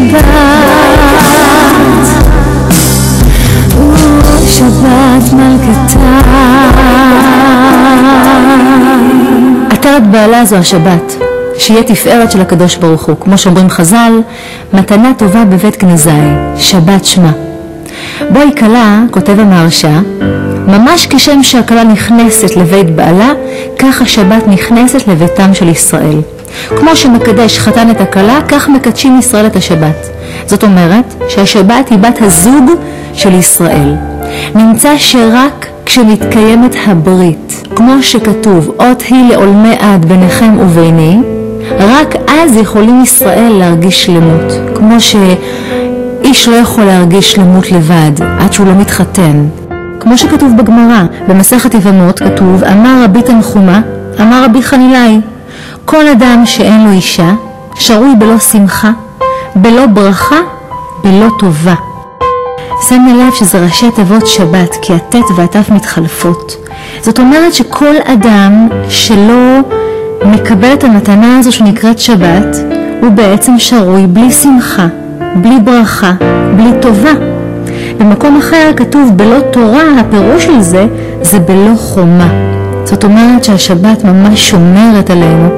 שבת, שבת מלכתה. עטרת בעלה זו השבת, שיהיה תפארת של הקדוש ברוך הוא. כמו שאומרים חז"ל, מתנה טובה בבית גנזי, שבת שמה. בואי כלה, כותב המהרש"א, ממש כשם שהכלה נכנסת לבית בעלה, כך השבת נכנסת לביתם של ישראל. כמו שמקדש חתן את הכלה, כך מקדשים ישראל את השבת. זאת אומרת שהשבת היא בת הזוג של ישראל. נמצא שרק כשמתקיימת הברית, כמו שכתוב, אות היא לעולמי עד ביניכם וביני, רק אז יכולים ישראל להרגיש שלמות. כמו שאיש לא יכול להרגיש שלמות לבד עד שהוא לא מתחתן. כמו שכתוב בגמרא, במסכת יבמות כתוב, אמר רבי תנחומה, אמר רבי חנילאי, כל אדם שאין לו אישה, שרוי בלא שמחה, בלא ברכה, בלא טובה. שימי לב שזה ראשי תיבות שבת, כי הטית והתף מתחלפות. זאת אומרת שכל אדם שלא מקבל את המתנה הזו שנקראת שבת, הוא בעצם שרוי בלי שמחה, בלי ברכה, בלי טובה. במקום אחר כתוב בלא תורה, הפירוש של זה בלא חומה. זאת אומרת שהשבת ממש שומרת עלינו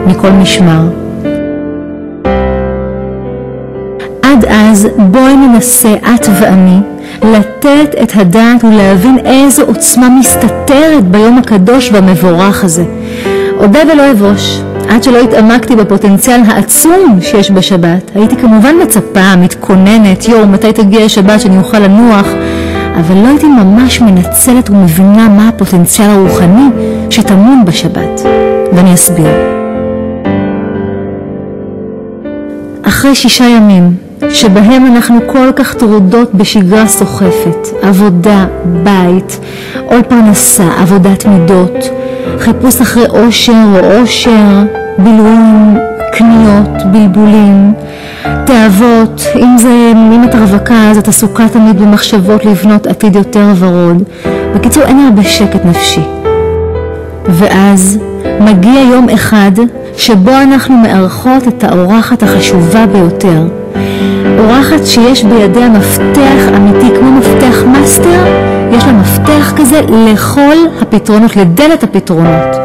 מכל משמר. עד אז בואי ננסה את ואני לתת את הדעת ולהבין איזו עוצמה מסתתרת ביום הקדוש והמבורך הזה. אודה ולא אבוש, עד שלא התעמקתי בפוטנציאל העצום שיש בשבת. הייתי כמובן מצפה, מתכוננת, מתי תגיע השבת שאני אוכל לנוח, אבל לא הייתי ממש מנצלת ומבינה מה הפוטנציאל הרוחני שטמון בשבת. ואני אסביר. אחרי 6 ימים שבהם אנחנו כל כך טרודות בשגרה סוחפת, עבודה, בית, עול פרנסה, עבודת מידות, חיפוש אחרי אושר או אושר, בילויים, קניות, בלבולים, תאוות, אם את רווקה אז את עסוקה תמיד במחשבות לבנות עתיד יותר ורוד. בקיצור, אין הרבה שקט נפשי. ואז מגיע יום אחד שבו אנחנו מארחות את האורחת החשובה ביותר. אורחת שיש בידיה מפתח אמיתי, כמו מפתח מאסטר, יש לה מפתח כזה לכל הפתרונות, לדלת הפתרונות.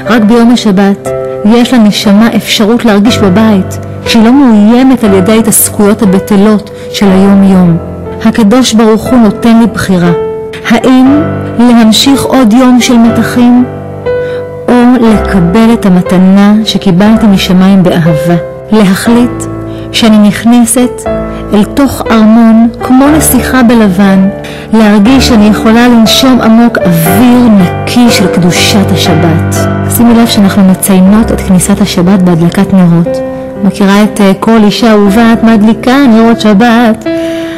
רק ביום השבת יש לנשמה אפשרות להרגיש בבית, שהיא לא מאוימת על ידי התעסקויות הבטלות של היום-יום. הקדוש ברוך הוא נותן לי בחירה. האם להמשיך עוד יום של מתחים, או לקבל את המתנה שקיבלתי משמיים באהבה. להחליט שאני נכנסת אל תוך ארמון כמו נסיכה בלבן, להרגיש שאני יכולה לנשום עמוק אוויר נקי של קדושת השבת. שימי לב שאנחנו מציינות את כניסת השבת בהדלקת נרות. מכירה את כל אישה אהובה, את מדליקה נרות שבת.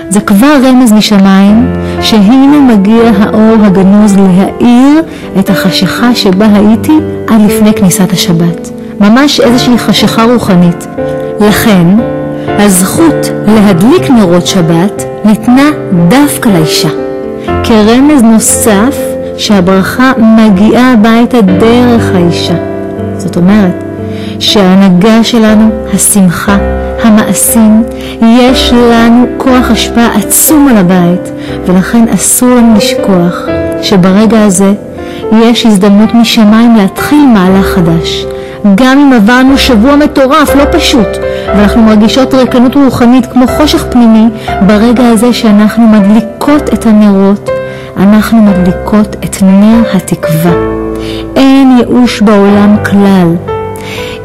זה כבר רמז משמיים שהנה מגיע האור הגנוז להאיר את החשיכה שבה הייתי עד לפני כניסת השבת. ממש איזושהי חשיכה רוחנית. לכן הזכות להדליק נרות שבת ניתנה דווקא לאישה, כרמז נוסף שהברכה מגיעה הביתה דרך האישה. זאת אומרת שההנהגה שלנו, השמחה, המעשים, יש לנו כוח השפעה עצום על הבית, ולכן אסור לנו לשכוח שברגע הזה יש הזדמנות משמיים להתחיל מהלך חדש. גם אם עברנו שבוע מטורף, לא פשוט, ואנחנו מרגישות ריקנות רוחנית כמו חושך פנימי, ברגע הזה שאנחנו מדליקות את הנרות, אנחנו מדליקות את נר התקווה. אין ייאוש בעולם כלל.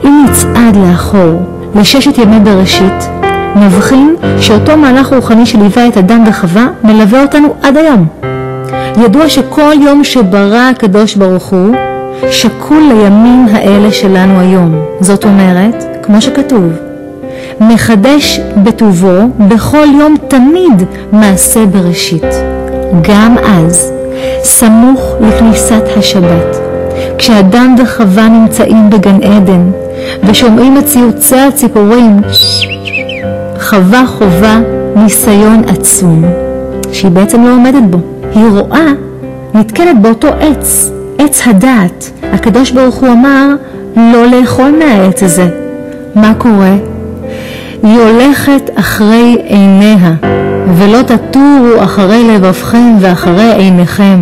אם נצעד לאחור ל6 ימי בראשית, נבחין שאותו מהלך רוחני שליווה את אדם וחווה מלווה אותנו עד היום. ידוע שכל יום שברא הקדוש ברוך הוא שקול לימים האלה שלנו היום. זאת אומרת, כמו שכתוב, מחדש בטובו בכל יום תמיד מעשה בראשית. גם אז, סמוך לכניסת השבת, כשאדם וחווה נמצאים בגן עדן ושומעים את ציוצי הציפורים, חווה חובה ניסיון עצום שהיא בעצם לא עומדת בו. היא רואה נתקלת באותו עץ, עץ הדעת. הקדוש ברוך הוא אמר לא לאכול מהעץ הזה. מה קורה? היא הולכת אחרי עיניה, ולא תטורו אחרי לבבכם ואחרי עיניכם.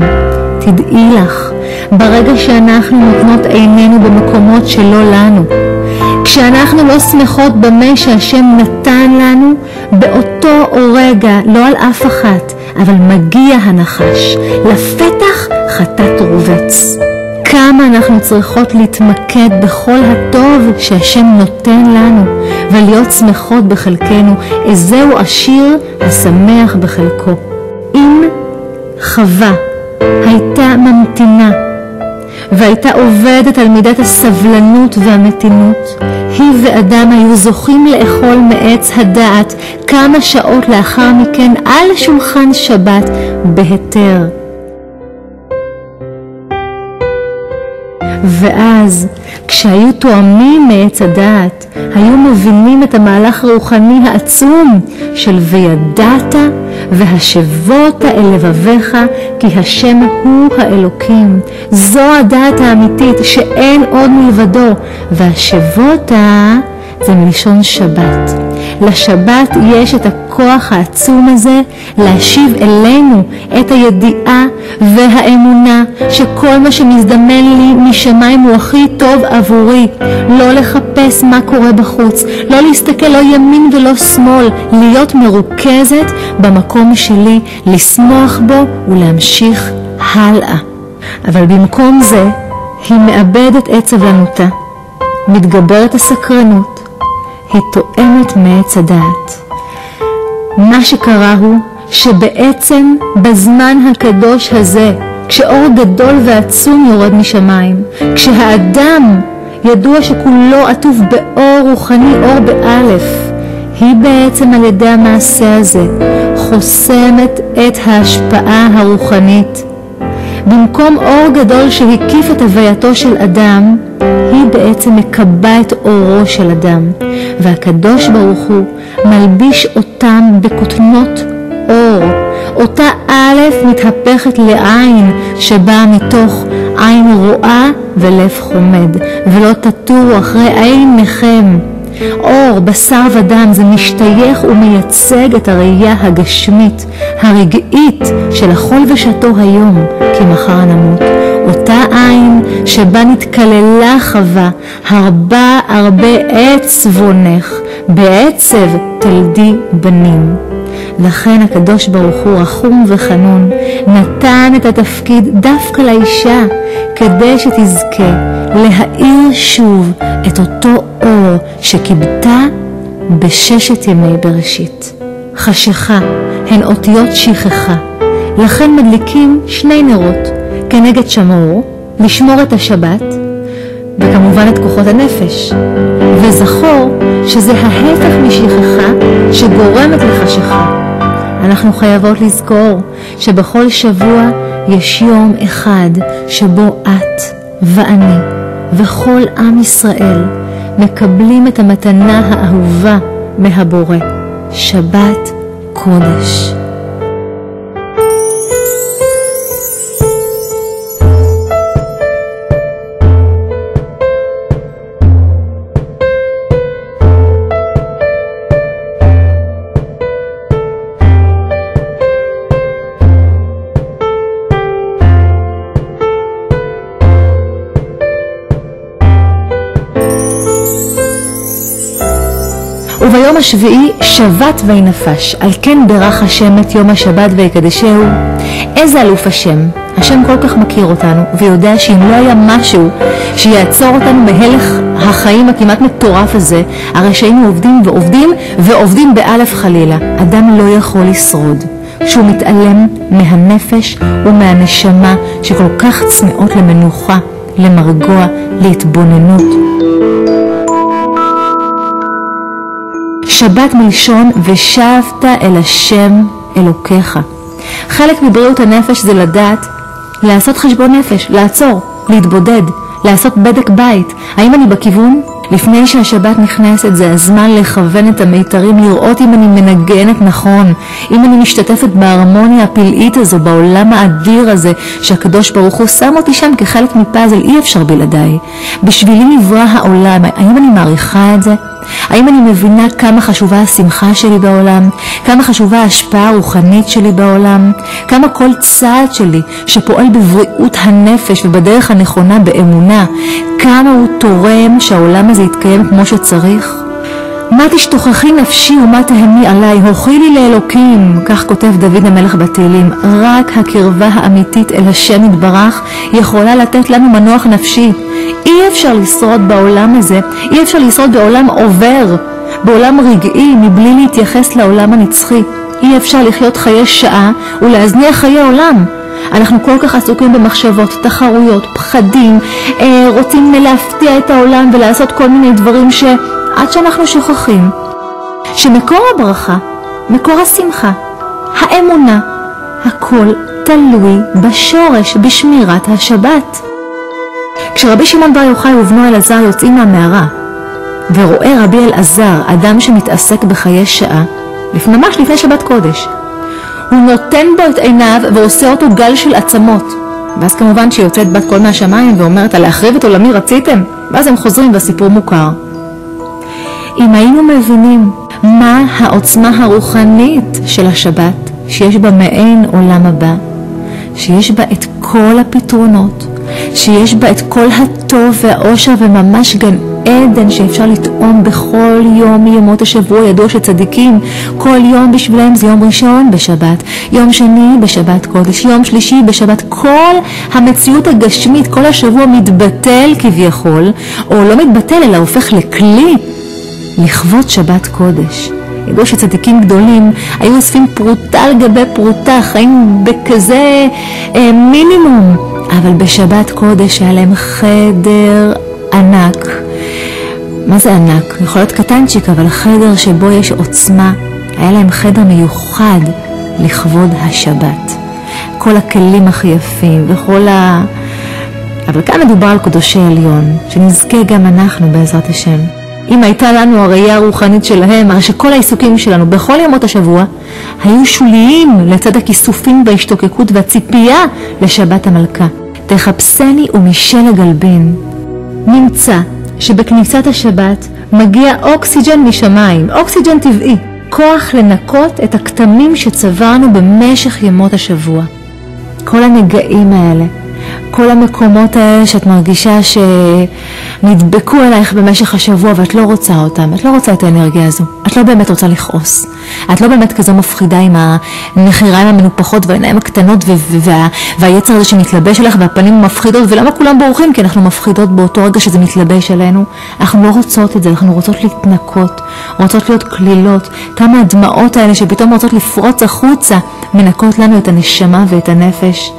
תדעי לך, ברגע שאנחנו נותנות עינינו במקומות שלא לנו, כשאנחנו לא שמחות במה שהשם נתן לנו, באותו רגע, לא על אף אחת, אבל מגיע הנחש, לפתח חטאת רובץ. כמה אנחנו צריכות להתמקד בכל הטוב שהשם נותן לנו, ולהיות שמחות בחלקנו. איזהו עשיר השמח בחלקו. אם חווה הייתה ממתינה, והייתה עובדת על מידת הסבלנות והמתינות, היא ואדם היו זוכים לאכול מעץ הדעת כמה שעות לאחר מכן על שולחן שבת בהיתר. ואז כשהיו תואמים מעץ הדעת, היו מבינים את המהלך הרוחני העצום של וידעת והשבות אל לבביך כי השם הוא האלוקים. זו הדעת האמיתית שאין עוד מלבדו, והשבות זה מלשון שבת. לשבת יש את הכוח העצום הזה להשיב אלינו את הידיעה והאמונה שכל מה שמזדמן לי משמיים הוא הכי טוב עבורי. לא לחפש מה קורה בחוץ, לא להסתכל לא ימין ולא שמאל, להיות מרוכזת במקום שלי, לשמוח בו ולהמשיך הלאה. אבל במקום זה היא מאבדת את סבלנותה, מתגברת הסקרנות, היא תואמת מעץ הדעת. מה שקרה הוא שבעצם בזמן הקדוש הזה, כשאור גדול ועצום יורד משמיים, כשהאדם ידוע שכולו עטוף באור רוחני, אור באלף, היא בעצם על ידי המעשה הזה חוסמת את ההשפעה הרוחנית. במקום אור גדול שהקיף את הווייתו של אדם, היא בעצם מקבעה את אורו של אדם, והקדוש ברוך הוא מלביש אותם בכותנות אור. אותה א' מתהפכת לעין שבאה מתוך עין רואה ולב חומד, ולא תטורו אחרי עיניכם. אור, בשר ודם, זה משתייך ומייצג את הראייה הגשמית, הרגעית של אכול ושתו היום, כי מחר נמות. אותה עין שבה נתקללה חווה, הרבה עת צבונך, בעצב תלדי בנים. לכן הקדוש ברוך הוא רחום וחנון נתן את התפקיד דווקא לאישה, כדי שתזכה להאיר שוב את אותו אור שקיבתה בששת ימי בראשית. חשיכה הן אותיות שכחה, לכן מדליקים שני נרות כנגד שמור, לשמור את השבת וכמובן את כוחות הנפש. וזכור שזה ההפך משכחה שגורמת לחשיכה. אנחנו חייבות לזכור שבכל שבוע יש יום אחד שבו את ואני וכל עם ישראל מקבלים את המתנה האהובה מהבורא, שבת קודש. וביום השביעי שבת וינפש, על כן ברך השם את יום השבת ויקדשהו. איזה אלוף השם, השם כל כך מכיר אותנו ויודע שאם לא היה משהו שיעצור אותנו בהלך החיים הכמעט מטורף הזה, הרי שהיינו עובדים באלף חלילה. אדם לא יכול לשרוד כשהוא מתעלם מהנפש ומהנשמה שכל כך צמאות למנוחה, למרגוע, להתבוננות. שבת מלשון ושבת אל השם אלוקיך. חלק מבריאות הנפש זה לדעת לעשות חשבון נפש, לעצור, להתבודד, לעשות בדק בית. האם אני בכיוון? לפני שהשבת נכנסת זה הזמן לכוון את המיתרים, לראות אם אני מנגנת נכון, אם אני משתתפת בהרמוניה הפלאית הזו, בעולם האדיר הזה שהקדוש ברוך הוא שם אותי שם כחלק מפאזל, אי אפשר בלעדיי. בשבילי נברא העולם, האם אני מעריכה את זה? האם אני מבינה כמה חשובה השמחה שלי בעולם, כמה חשובה ההשפעה הרוחנית שלי בעולם, כמה כל צעד שלי שפועל בבריאות הנפש ובדרך הנכונה באמונה, כמה הוא תורם שהעולם הזה יתקיים כמו שצריך? מה תשתוכחי נפשי ומה תהני עליי, הוכי לי לאלוקים, כך כותב דוד המלך בתהילים. רק הקרבה האמיתית אל השם יתברך יכולה לתת לנו מנוח נפשי. אי אפשר לשרוד בעולם הזה, אי אפשר לשרוד בעולם עובר, בעולם רגעי, מבלי להתייחס לעולם הנצחי. אי אפשר לחיות חיי שעה ולהזניח חיי עולם. אנחנו כל כך עסוקים במחשבות, תחרויות, פחדים, רוצים להפתיע את העולם ולעשות כל מיני דברים עד שאנחנו שוכחים שמקור הברכה, מקור השמחה, האמונה, הכל תלוי בשורש, בשמירת השבת. כשרבי שמעון בר יוחאי ובנו אלעזר יוצאים מהמערה ורואה רבי אלעזר אדם שמתעסק בחיי שעה, ממש לפני שבת קודש, הוא נותן בו את עיניו ועושה אותו גל של עצמות. ואז כמובן שיוצאת בת קול מהשמיים ואומרת, להחריב את עולמי רציתם? ואז הם חוזרים והסיפור מוכר. אם היינו מבינים מה העוצמה הרוחנית של השבת, שיש בה מעין עולם הבא, שיש בה את כל הפתרונות, שיש בה את כל הטוב והאושר וממש גן עדן שאפשר לטעום בכל יום מימות השבוע, ידוע שצדיקים כל יום בשבילם זה יום ראשון בשבת, יום שני בשבת קודש, יום שלישי בשבת. כל המציאות הגשמית, כל השבוע מתבטל כביכול, או לא מתבטל אלא הופך לכלי לכבוד שבת קודש. ידעו שצדיקים גדולים היו אוספים פרוטה על גבי פרוטה, חיים בכזה מינימום, אבל בשבת קודש היה להם חדר ענק. מה זה ענק? יכול להיות קטנצ'יק, אבל חדר שבו יש עוצמה. היה להם חדר מיוחד לכבוד השבת. כל הכלים הכי יפים וכל אבל כאן מדובר על קדושי עליון, שנזכה גם אנחנו בעזרת השם. אם הייתה לנו הראייה הרוחנית שלהם, הרי שכל העיסוקים שלנו בכל ימות השבוע היו שוליים לצד הכיסופים וההשתוקקות והציפייה לשבת המלכה. תחפשני ומשלג אלבין. נמצא שבכניסת השבת מגיע אוקסיג'ן משמיים, אוקסיג'ן טבעי, כוח לנקות את הכתמים שצברנו במשך ימות השבוע. כל הנגעים האלה, כל המקומות האלה שאת מרגישה שנדבקו אלייך במשך השבוע ואת לא רוצה אותם, את לא רוצה את האנרגיה הזו, את לא באמת רוצה לכעוס, את לא באמת כזו מפחידה עם הנחיריים המנופחות והעיניים הקטנות והיצר הזה שמתלבש עליך והפנים המפחידות. ולמה כולם בורחים? כי אנחנו מפחידות באותו רגע שזה מתלבש עלינו. אנחנו לא רוצות את זה, אנחנו רוצות להתנקות, רוצות להיות כלילות. כמה הדמעות האלה שפתאום רוצות לפרוץ החוצה מנקות לנו את הנשמה ואת הנפש.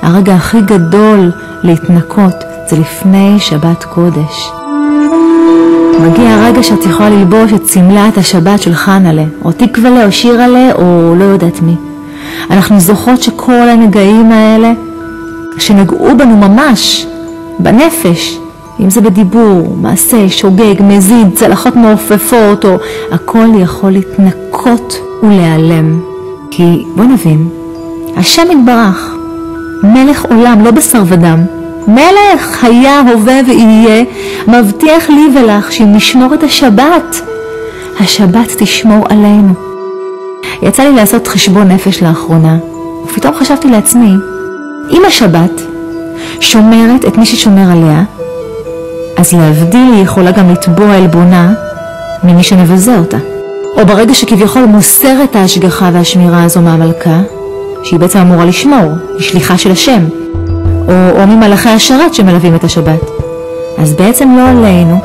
הרגע הכי גדול להתנקות זה לפני שבת קודש. מגיע הרגע שאת יכולה ללבוש את סמלת השבת של חנה'לה, או תקווה או שירה'לה, או לא יודעת מי. אנחנו זוכרות שכל הנגעים האלה שנגעו בנו ממש בנפש, אם זה בדיבור, מעשה, שוגג, מזיד, צלחות מעופפות, או הכל יכול להתנקות ולהיעלם. כי בוא נבין, השם יתברך, מלך עולם, לא בשר ודם, מלך היה, הווה ויהיה, מבטיח לי ולך שאם נשמור את השבת, השבת תשמור עלינו. יצא לי לעשות חשבון נפש לאחרונה, ופתאום חשבתי לעצמי, אם השבת שומרת את מי ששומר עליה, אז להבדיל היא יכולה גם לתבוע עלבונה ממי שנבזה אותה. או ברגע שכביכול מוסרת ההשגחה והשמירה הזו מהמלכה, שהיא בעצם אמורה לשמור, היא שליחה של השם, או ממלאכי השרת שמלווים את השבת. אז בעצם לא עלינו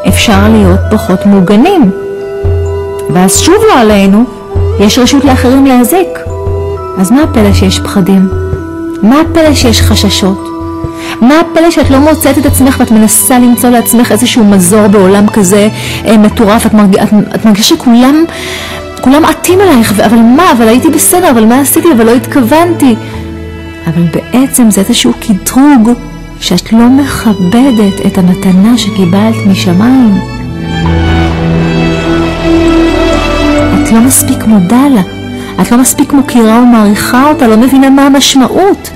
אפשר להיות פחות מוגנים. ואז שוב לא עלינו, יש רשות לאחרים להזיק. אז מה הפלא שיש פחדים? מה הפלא שיש חששות? מה הפלא שאת לא מוצאת את עצמך ואת מנסה למצוא לעצמך איזשהו מזור בעולם כזה מטורף? את מרגישה שכולם עטים עלייך, אבל מה? אבל הייתי בסדר, אבל מה עשיתי? אבל לא התכוונתי. אבל בעצם זה איזשהו קטרוג שאת לא מכבדת את המתנה שקיבלת משמיים. את לא מספיק מודה לה, את לא מספיק מוכירה ומעריכה אותה, לא מבינה מה המשמעות.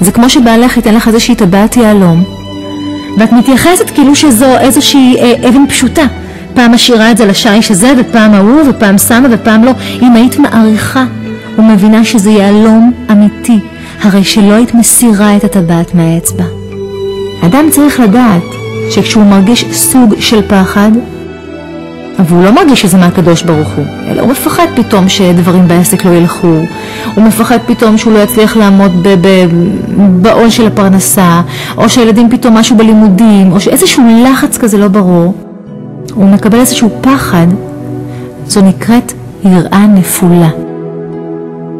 זה כמו שבעלך ייתן לך איזושהי טבעת יהלום, ואת מתייחסת כאילו שזו איזושהי אבן פשוטה. פעם משאירה את זה לשיש הזה, ופעם ההוא, ופעם שמה, ופעם לא. אם היית מעריכה ומבינה שזה יהלום אמיתי, הרי שלא היית מסירה את הטבעת מהאצבע. אדם צריך לדעת שכשהוא מרגיש סוג של פחד, אבל הוא לא מרגיש שזה מהקדוש ברוך הוא, אלא הוא מפחד פתאום שדברים בעסק לא ילכו, הוא מפחד פתאום שהוא לא יצליח לעמוד בעול של הפרנסה, או שהילדים פתאום משהו בלימודים, או שאיזשהו לחץ כזה לא ברור, הוא מקבל איזשהו פחד. זו נקראת יראה נפולה.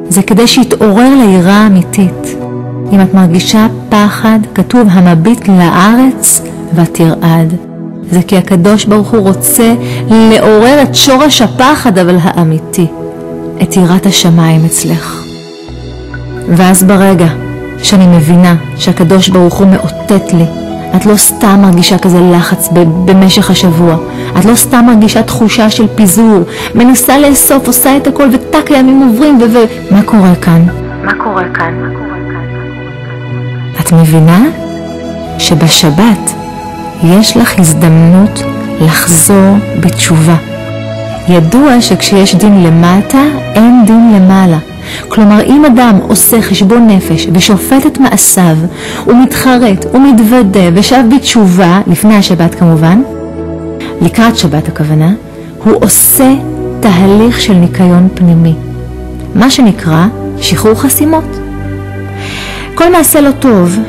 זה כדי שיתעורר ליראה האמיתית. אם את מרגישה פחד, כתוב המביט לארץ ותרעד. זה כי הקדוש ברוך הוא רוצה לעורר את שורש הפחד, אבל האמיתי, את יראת השמיים אצלך. ואז ברגע שאני מבינה שהקדוש ברוך הוא מאותת לי, את לא סתם מרגישה כזה לחץ במשך השבוע, את לא סתם מרגישה תחושה של פיזור, מנסה לאסוף, עושה את הכל וטק הימים עוברים מה קורה כאן? מה קורה כאן? את מבינה שבשבת יש לך הזדמנות לחזור בתשובה. ידוע שכשיש דין למטה, אין דין למעלה. כלומר, אם אדם עושה חשבון נפש ושופט את מעשיו, הוא מתחרט, הוא מתוודה ושב בתשובה, לפני השבת כמובן, לקראת שבת הכוונה, הוא עושה תהליך של ניקיון פנימי. מה שנקרא שחרור חסימות. כל מעשה לא טוב,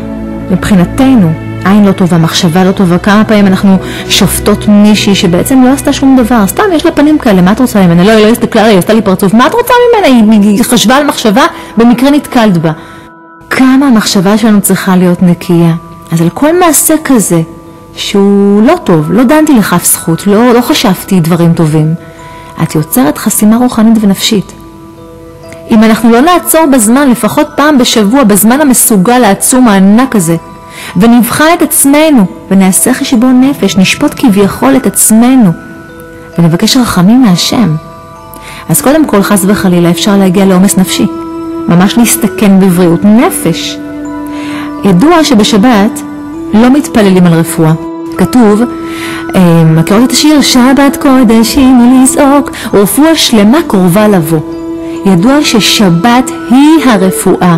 מבחינתנו, עין לא טובה, מחשבה לא טובה, כמה פעמים אנחנו שופטות מישהי שבעצם לא עשתה שום דבר, סתם יש לה פנים כאלה, מה את רוצה ממנה? לא, היא לא הסתכלה, היא עשתה לי פרצוף, מה את רוצה ממנה? היא חשבה על מחשבה, במקרה נתקלת בה. כמה המחשבה שלנו צריכה להיות נקייה. אז על כל מעשה כזה, שהוא לא טוב, לא דנתי לכף זכות, לא חשבתי דברים טובים, את יוצרת חסימה רוחנית ונפשית. אם אנחנו לא נעצור בזמן, לפחות פעם בשבוע, בזמן המסוגל לעצום הענק הזה, ונבחן את עצמנו, ונעשה חשבון נפש, נשפוט כביכול את עצמנו, ונבקש רחמים מהשם. אז קודם כל, חס וחלילה, אפשר להגיע לעומס נפשי, ממש להסתכן בבריאות נפש. ידוע שבשבת לא מתפללים על רפואה. כתוב, מכירות את השיר, שבת קודש הנה לזעוק, ורפואה שלמה קרובה לבוא. ידוע ששבת היא הרפואה,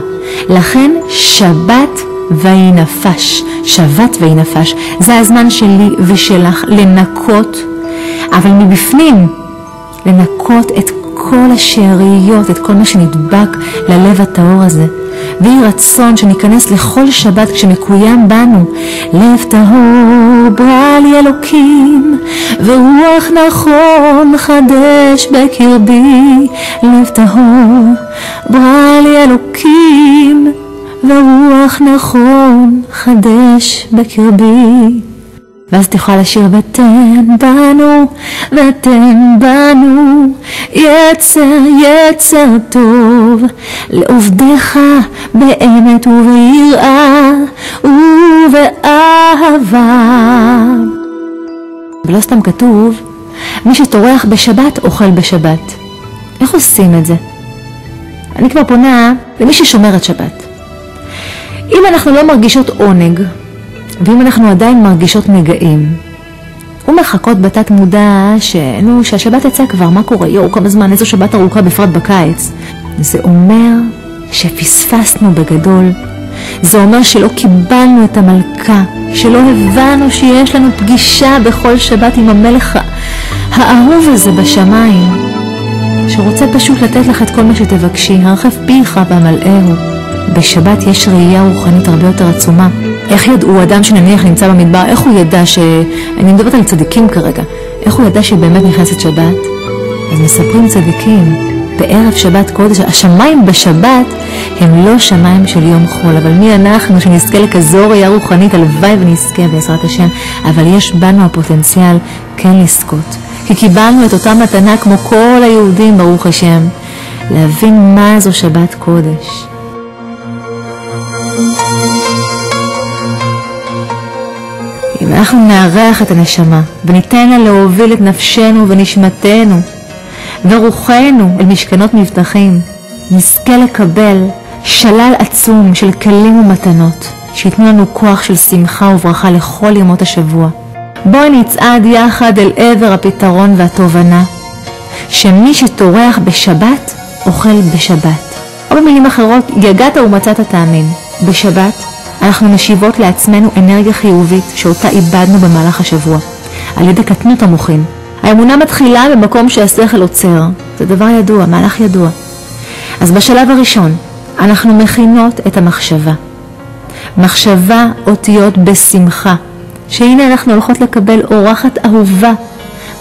לכן שבת ויהי נפש, שבת ויהי נפש. זה הזמן שלי ושלך לנקות, אבל מבפנים לנקות את כל השאריות, את כל מה שנדבק ללב הטהור הזה. ויהי רצון שניכנס לכל שבת כשמקוים בנו לב טהור ברא לי אלוקים, ורוח נכון חדש בקרבי. לב טהור ברא לי אלוקים, ורוח נכון חדש בקרבי. ואז תוכל לשיר ותן בנו, ותן בנו יצר טוב לעובדיך באמת וביראה ובאהבה. ולא סתם כתוב, מי שטורח בשבת אוכל בשבת. איך עושים את זה? אני כבר פונה למי ששומר את שבת. אם אנחנו לא מרגישות עונג, ואם אנחנו עדיין מרגישות נגעים, ומחכות בתת מודע שהשבת יצא כבר, מה קורה? כמה זמן, איזו שבת ארוכה בפרט בקיץ. זה אומר שפספסנו בגדול. זה אומר שלא קיבלנו את המלכה, שלא הבנו שיש לנו פגישה בכל שבת עם המלך האהוב הזה בשמיים, שרוצה פשוט לתת לך את כל מה שתבקשי, הרחב פיך במלאהו. בשבת יש ראייה רוחנית הרבה יותר עצומה. איך ידעו אדם שנניח נמצא במדבר, איך הוא ידע אני מדברת על צדיקים כרגע, איך הוא ידע שבאמת נכנסת שבת? אז מספרים צדיקים, בערב שבת קודש, השמיים בשבת הם לא שמיים של יום חול, אבל מי אנחנו שנזכה לכזו ראייה רוחנית? הלוואי ונזכה בעזרת השם, אבל יש בנו הפוטנציאל כן לזכות, כי קיבלנו את אותה מתנה כמו כל היהודים, ברוך השם, להבין מה זו שבת קודש. אם אנחנו נערך את הנשמה וניתן לה להוביל את נפשנו ונשמתנו ורוחנו אל משכנות מבטחים, נזכה לקבל שלל עצום של כלים ומתנות שיתנו לנו כוח של שמחה וברכה לכל ימות השבוע. בואי נצעד יחד אל עבר הפתרון והתובנה, שמי שטורח בשבת, אוכל בשבת. או במילים אחרות, יגעת ומצאת תאמין. בשבת אנחנו משיבות לעצמנו אנרגיה חיובית שאותה איבדנו במהלך השבוע, על ידי קטנות המוחין. האמונה מתחילה במקום שהשכל עוצר. זה דבר ידוע, מהלך ידוע. אז בשלב הראשון, אנחנו מכינות את המחשבה. מחשבה אותיות בשמחה, שהנה אנחנו הולכות לקבל אורחת אהובה,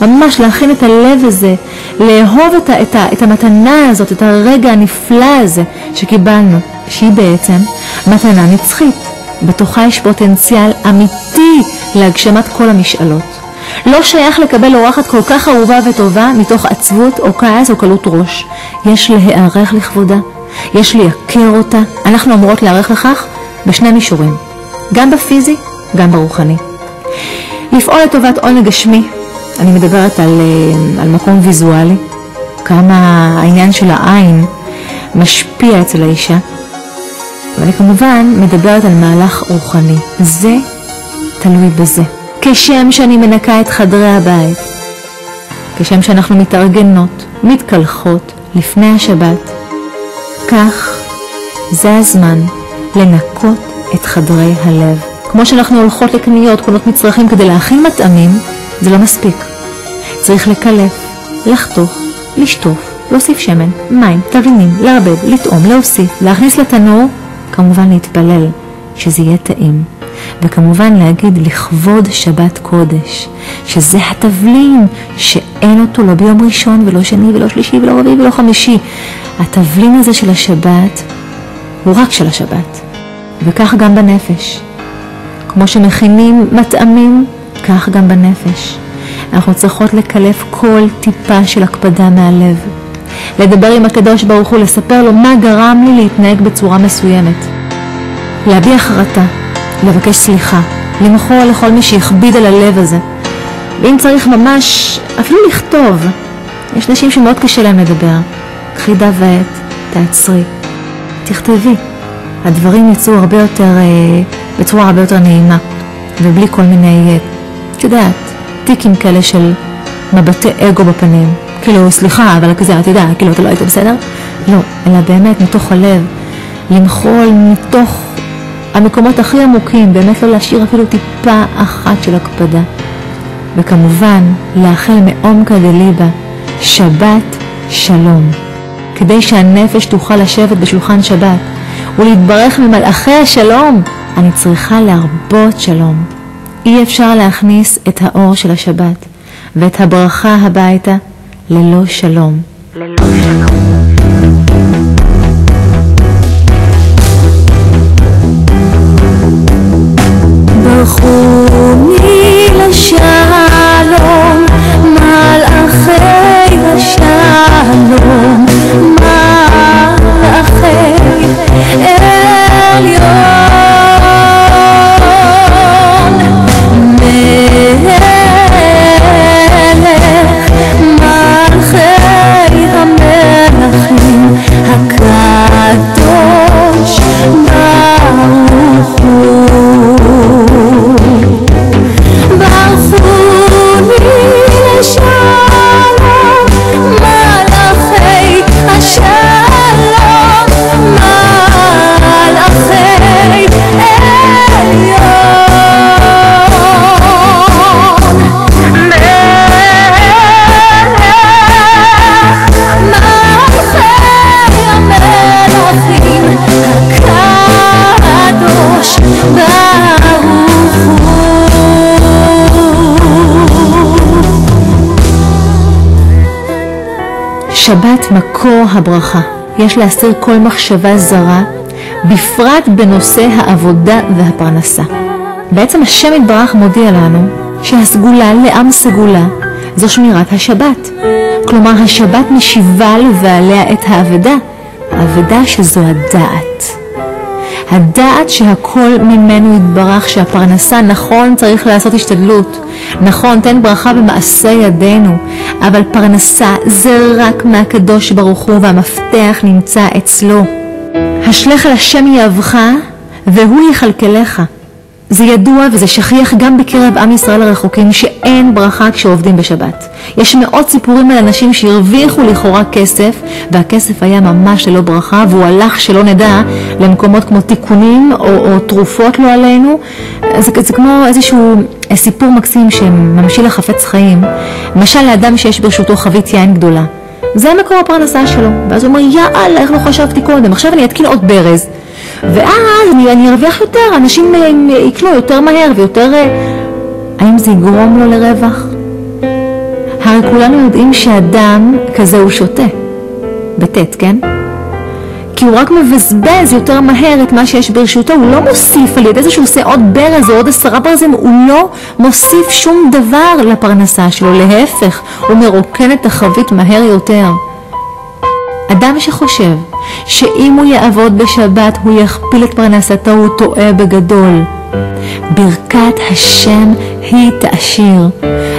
ממש להכין את הלב הזה, לאהוב את המתנה הזאת, את הרגע הנפלא הזה שקיבלנו, שהיא בעצם מתנה נצחית. בתוכה יש פוטנציאל אמיתי להגשמת כל המשאלות. לא שייך לקבל אורחת כל כך אהובה וטובה מתוך עצבות או כעס או קלות ראש. יש להיערך לכבודה, יש לייקר אותה. אנחנו אמורות להיערך לכך בשני מישורים, גם בפיזי, גם ברוחני. לפעול לטובת עונג גשמי, אני מדברת על מקום ויזואלי, כמה העניין של העין משפיע אצל האישה. ואני כמובן מדברת על מהלך רוחני, זה תלוי בזה. כשם שאני מנקה את חדרי הבית, כשם שאנחנו מתארגנות, מתקלחות לפני השבת, כך זה הזמן לנקות את חדרי הלב. כמו שאנחנו הולכות לקניות, קונות מצרכים כדי להכין מטעמים, זה לא מספיק. צריך לקלף, לחתוך, לשטוף, להוסיף שמן, מים, תבלינים, לערבב, לטעום, להוסיף, להכניס לתנור, כמובן להתפלל שזה יהיה טעים. וכמובן להגיד לכבוד שבת קודש, שזה התבלין שאין אותו לא ביום ראשון ולא שני ולא שלישי ולא רביעי ולא חמישי. התבלין הזה של השבת הוא רק של השבת. וכך גם בנפש. כמו שמכינים מטעמים, כך גם בנפש. אנחנו צריכות לקלף כל טיפה של הקפדה מהלב. לדבר עם הקדוש ברוך הוא, לספר לו מה גרם לי להתנהג בצורה מסוימת. להביע חרטה, לבקש סליחה, למחול לכל מי שיכביד על הלב הזה. ואם צריך ממש, אפילו לכתוב. יש נשים שמאוד קשה להם לדבר. קחי דף ועט, תעצרי, תכתבי. הדברים יצאו הרבה יותר, בצורה הרבה יותר נעימה, ובלי כל מיני, את יודעת, טיקים כאלה של מבטי אגו בפנים. כאילו, סליחה, אבל כזה, את יודעת, כאילו, אתה לא היית בסדר? לא, אלא באמת מתוך הלב, למחול מתוך המקומות הכי עמוקים, באמת לא להשאיר אפילו טיפה אחת של הקפדה. וכמובן, לאחל מעומקא דליבא, שבת שלום. כדי שהנפש תוכל לשבת בשולחן שבת, ולהתברך ממלאכי השלום, אני צריכה להרבות שלום. אי אפשר להכניס את האור של השבת ואת הברכה הביתה ללא שלום. ללא שלום. ברכוני לשלום, מלאכי השלום, מלאכי עליון, מלך מלכי המלכים, הקדוש ברוך הוא. ברכוני לשלום, מלאכי השלום, מלאכי עליון, מלך מלכי המלכים, הקדוש ברוך הוא. שבת מקור הברכה. יש להסיר כל מחשבה זרה, בפרט בנושא העבודה והפרנסה. בעצם השם יתברך מודיע לנו שהסגולה לעם סגולה זו שמירת השבת. כלומר, השבת משיבה לבעליה את האבדה. האבדה שזו הדעת. הדעת שהכל ממנו יתברך, שהפרנסה, נכון, צריך לעשות השתדלות. נכון, תן ברכה במעשה ידינו, אבל פרנסה זה רק מהקדוש ברוך הוא, והמפתח נמצא אצלו. השלך אל השם יאהבך והוא יכלכלך. זה ידוע וזה שכיח גם בקרב עם ישראל הרחוקים שאין ברכה כשעובדים בשבת. יש מאות סיפורים על אנשים שהרוויחו לכאורה כסף, והכסף היה ממש ללא ברכה, והוא הלך שלא נדע למקומות כמו תיקונים או תרופות לא עלינו. זה כמו איזשהו סיפור מקסים שממשיל לחפץ חיים. למשל לאדם שיש ברשותו חבית יין גדולה. זה מקור הפרנסה שלו. ואז הוא אומר, יאללה, איך לא חשבתי קודם? עכשיו אני אתקין עוד ברז. ואז אני ארוויח יותר, אנשים יקנו יותר מהר ויותר... האם זה יגרום לו לרווח? הרי כולנו יודעים שאדם כזה הוא שותה, בטט, כן? כי הוא רק מבזבז יותר מהר את מה שיש ברשותו, הוא לא מוסיף על ידי זה שהוא עושה עוד ברז או עוד 10 ברזים, הוא לא מוסיף שום דבר לפרנסה שלו, להפך, הוא מרוקן את החבית מהר יותר. אדם שחושב שאם הוא יעבוד בשבת הוא יכפיל את פרנסתו, הוא טועה בגדול. ברכת השם היא תעשיר.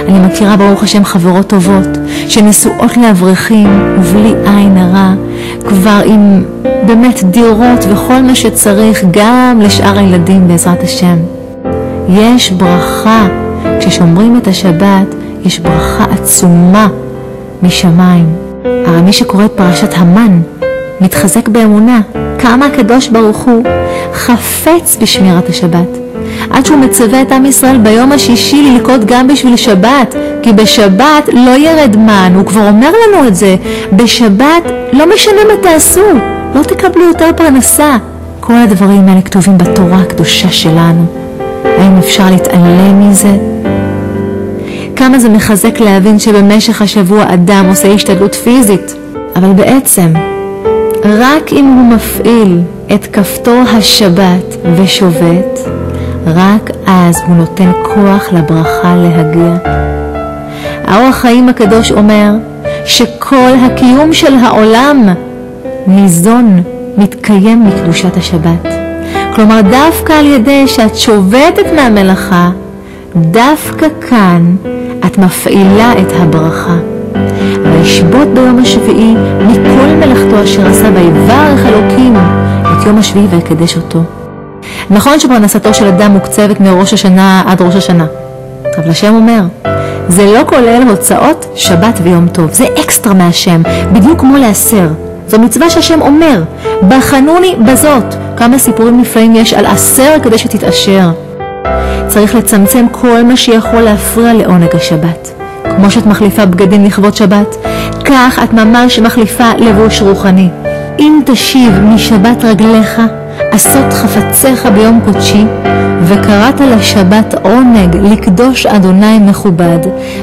אני מכירה ברוך השם חברות טובות שנשואות לאברכים ובלי עין הרע, כבר עם באמת דירות וכל מה שצריך גם לשאר הילדים בעזרת השם. יש ברכה, כששומרים את השבת יש ברכה עצומה משמיים. הרי מי שקורא את פרשת המן מתחזק באמונה כמה הקדוש ברוך הוא חפץ בשמירת השבת, עד שהוא מצווה את עם ישראל ביום השישי ללכות גם בשביל שבת, כי בשבת לא ירד מן. הוא כבר אומר לנו את זה, בשבת לא משנה מה תעשו, לא תקבלו יותר פרנסה. כל הדברים האלה כתובים בתורה הקדושה שלנו. האם אפשר להתעלם מזה? כמה זה מחזק להבין שבמשך השבוע אדם עושה השתדלות פיזית, אבל בעצם רק אם הוא מפעיל את כפתור השבת ושובת, רק אז הוא נותן כוח לברכה להגיע. האור החיים הקדוש אומר שכל הקיום של העולם ניזון, מתקיים מקדושת השבת. כלומר דווקא על ידי שאת שובתת מהמלאכה, דווקא כאן את מפעילה את הברכה. וישבות ביום השביעי מכל מלאכתו אשר עשה, ויברך אלוקים את יום השביעי ויקדש אותו. נכון שפרנסתו של אדם מוקצבת מראש השנה עד ראש השנה, אבל השם אומר, זה לא כולל הוצאות שבת ויום טוב, זה אקסטרה מהשם, בדיוק כמו לעשר. זו מצווה שהשם אומר, בחנוני בזאת. כמה סיפורים נפלאים יש על 10 כדי שתתעשר. צריך לצמצם כל מה שיכול להפריע לעונג השבת. כמו שאת מחליפה בגדים לכבוד שבת, כך את ממש מחליפה לבוש רוחני. אם תשיב משבת רגליך, עשות חפציך ביום קודשי, וקראת לשבת עונג לקדוש אדוני מכובד,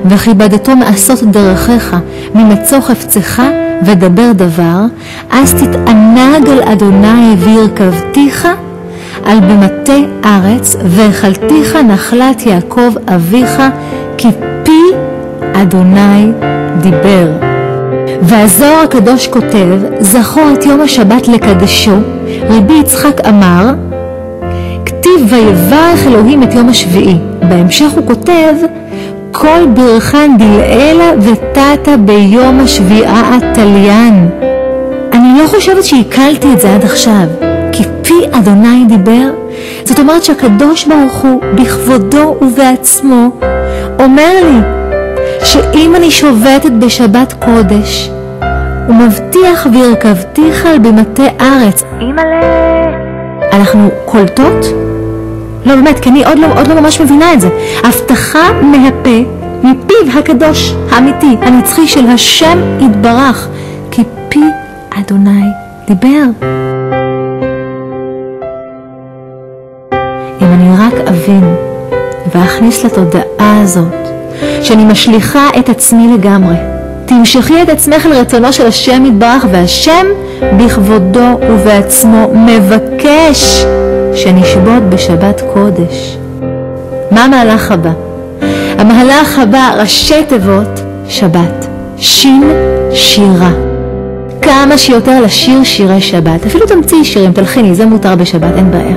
וכיבדתו מעשות דרכיך, ממצוא חפצך ודבר דבר, אז תתענג על אדוני וירכבתיך על במטה ארץ, והאכלתיך נחלת יעקב אביך, כי פי אדוני דיבר. והזוהר הקדוש כותב, זכור את יום השבת לקדשו. רבי יצחק אמר, כתיב ויברך אלוהים את יום השביעי. בהמשך הוא כותב, כל ברכן דלעילה ותתה ביום השביעה התליין. אני לא חושבת שהקלתי את זה עד עכשיו, כי פי אדוני דיבר. זאת אומרת שהקדוש ברוך הוא בכבודו ובעצמו אומר לי שאם אני שובתת בשבת קודש, הוא מבטיח וירכבתיך על במטה ארץ. אנחנו קולטות? לא באמת, כי אני עוד לא ממש מבינה את זה. הבטחה מהפה, מפיו הקדוש, האמיתי, הנצחי של השם יתברך, כי פי אדוני דיבר. אם אני רק אבין ואכניס לתודעה הזאת שאני משליחה את עצמי לגמרי, תמשכי את עצמך לרצונו של השם יתברך, והשם בכבודו ובעצמו מבקש שנשבות בשבת קודש. מה המהלך הבא? המהלך הבא, ראשי תיבות שבת, שין שירה. כמה שיותר לשיר שירי שבת, אפילו תמציאי שירים, תלחיני, זה מותר בשבת, אין בעיה.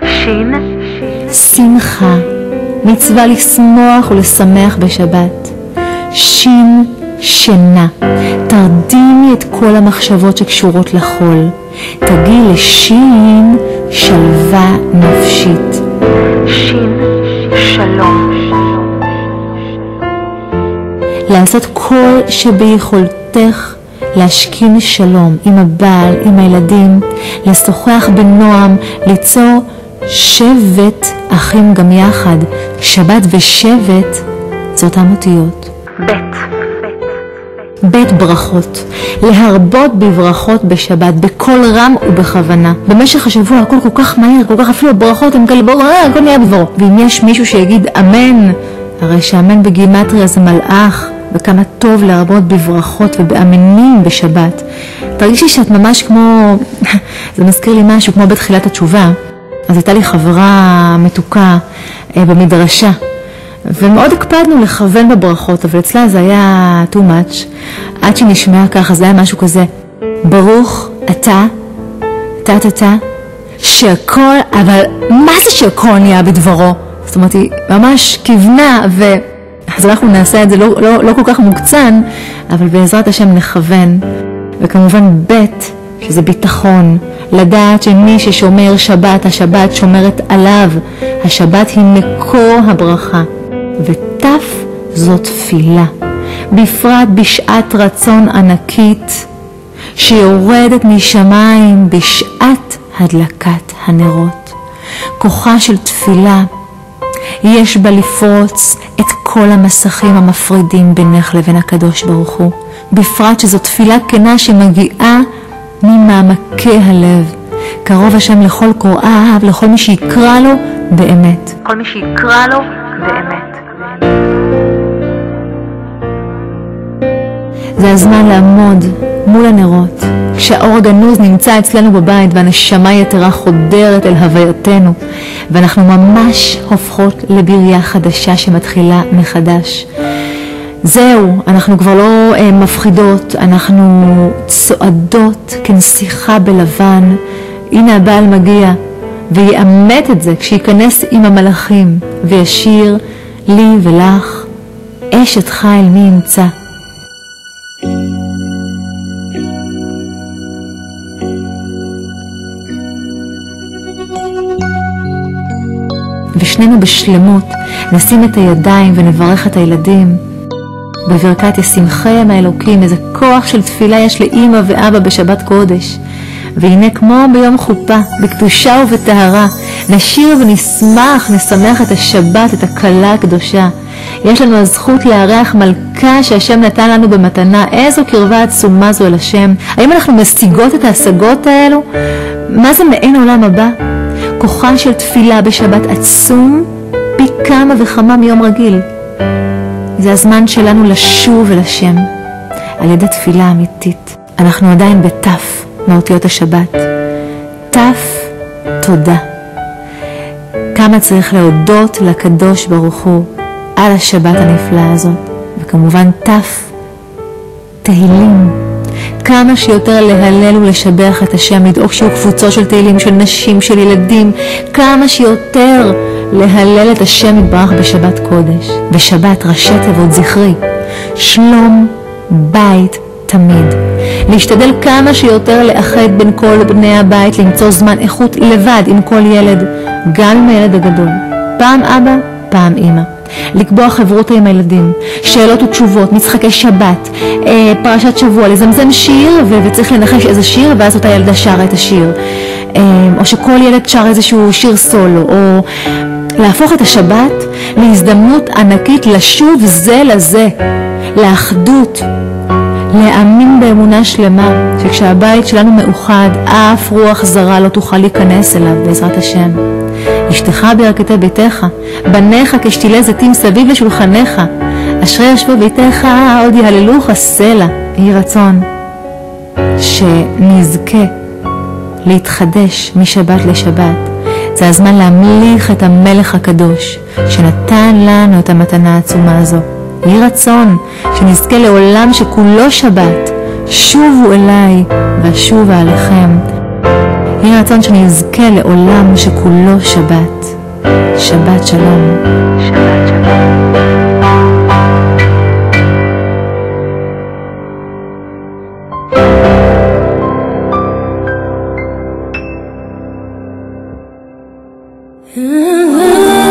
שין שמחה, מצווה לשמוח ולשמח בשבת. שין שינה, תרדימי את כל המחשבות שקשורות לחול, תגיעי לשין שלווה נפשית. שין שלום. לעשות כל שביכולתך להשכין שלום עם הבעל, עם הילדים, לשוחח בנועם, ליצור שבט אחים גם יחד. שבת ושבט זה אותם אותיות. בית ברכות, להרבות בברכות בשבת, בכל רם ובכוונה. במשך השבוע הכל כל כך מהר, כל כך אפילו ברכות הם כאלה בואו, הכל נהיה בדברו. ואם יש מישהו שיגיד אמן, הרי שאמן בגימטריה זה מלאך, וכמה טוב להרבות בברכות ובאמנים בשבת. תרגישי שאת ממש כמו, זה מזכיר לי משהו כמו בתחילת התשובה. אז הייתה לי חברה מתוקה במדרשה, ומאוד הקפדנו לכוון בברכות, אבל אצלה זה היה too much. עד שנשמע ככה, זה היה משהו כזה, ברוך אתה, שהכל, אבל מה זה שהכל נהיה בדברו? זאת אומרת, היא ממש כיוונה, אז אנחנו נעשה את זה לא כל כך מוקצן, אבל בעזרת השם נכוון. וכמובן בית, שזה ביטחון, לדעת שמי ששומר שבת, השבת שומרת עליו. השבת היא מקור הברכה. ותף זו תפילה, בפרט בשעת רצון ענקית שיורדת משמיים בשעת הדלקת הנרות. כוחה של תפילה יש בה לפרוץ את כל המסכים המפרידים בינך לבין הקדוש ברוך הוא, בפרט שזו תפילה כנה שמגיעה ממעמקי הלב. קרוב השם לכל קוראיו, לכל מי שיקרא לו באמת. כל מי שיקרא לו באמת. זה הזמן לעמוד מול הנרות, כשהאור הגנוז נמצא אצלנו בבית והנשמה יתרה חודרת אל הווייתנו, ואנחנו ממש הופכות לבריאה חדשה שמתחילה מחדש. זהו, אנחנו כבר לא מפחידות, אנחנו צועדות כנסיכה בלבן. הנה הבעל מגיע ויאמת את זה כשיכנס עם המלאכים וישיר לי ולך אשת חיל מי ימצא. ושנינו בשלמות נשים את הידיים ונברך את הילדים בברכת ישמחם האלוקים. איזה כוח של תפילה יש לאמא ואבא בשבת קודש. והנה כמו ביום חופה, בקדושה ובטהרה, נשיר ונשמח, נשמח את השבת, את הכלה הקדושה. יש לנו הזכות לארח מלכה שהשם נתן לנו במתנה. איזו קרבה עצומה זו אל השם. האם אנחנו משיגות את ההשגות האלו? מה זה מעין עולם הבא? כוחה של תפילה בשבת עצום פי כמה וכמה מיום רגיל. זה הזמן שלנו לשוב אל השם על ידי תפילה אמיתית. אנחנו עדיין בתף מאותיות השבת. תף תודה. כמה צריך להודות לקדוש ברוך הוא על השבת הנפלאה הזאת. וכמובן תף תהילים. כמה שיותר להלל ולשבח את השם, לדאוג שיהיו קבוצות של תהילים, של נשים, של ילדים. כמה שיותר להלל את השם יתברך בשבת קודש. ושבת ראשי תיבות זכרי, שלום בית תמיד. להשתדל כמה שיותר לאחד בין כל בני הבית, למצוא זמן איכות לבד עם כל ילד, גם עם הילד הגדול. פעם אבא, פעם אמא. לקבוע חברות עם הילדים, שאלות ותשובות, משחקי שבת, פרשת שבוע, לזמזם שיר וצריך לנחש איזה שיר ואז אותה ילדה שרה את השיר, או שכל ילד שר איזשהו שיר סולו, או להפוך את השבת להזדמנות ענקית לשוב זה לזה, לאחדות, להאמין באמונה שלמה שכשהבית שלנו מאוחד אף רוח זרה לא תוכל להיכנס אליו בעזרת השם. אשתך בירכתי ביתך, בניך כשתילי זיתים סביב לשולחניך, אשרי יושבי ביתך עוד יהללוך סלע. יהי רצון שנזכה להתחדש משבת לשבת. זה הזמן להמליך את המלך הקדוש שנתן לנו את המתנה העצומה הזו. יהי רצון שנזכה לעולם שכולו שבת. שובו אליי ואשובה עליכם. יהי רצון שנזכה לעולם שכולו שבת. שבת שלום. שבת שלום. Mm-hmm.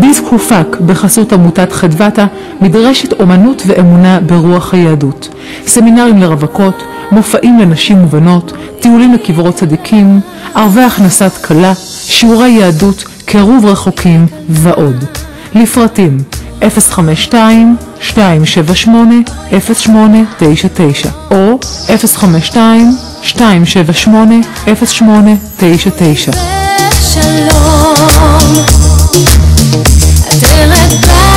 ביז קופק בחסות עמותת חדוותה, מדרשת אומנות ואמונה ברוח היהדות, סמינרים לרווקות, מופעים לנשים ובנות, טיולים לקברות צדיקים, ערבי הכנסת כלה, שיעורי יהדות, קירוב רחוקים ועוד. לפרטים 052-278-0899 או 052-278-0899. שלום, הדרך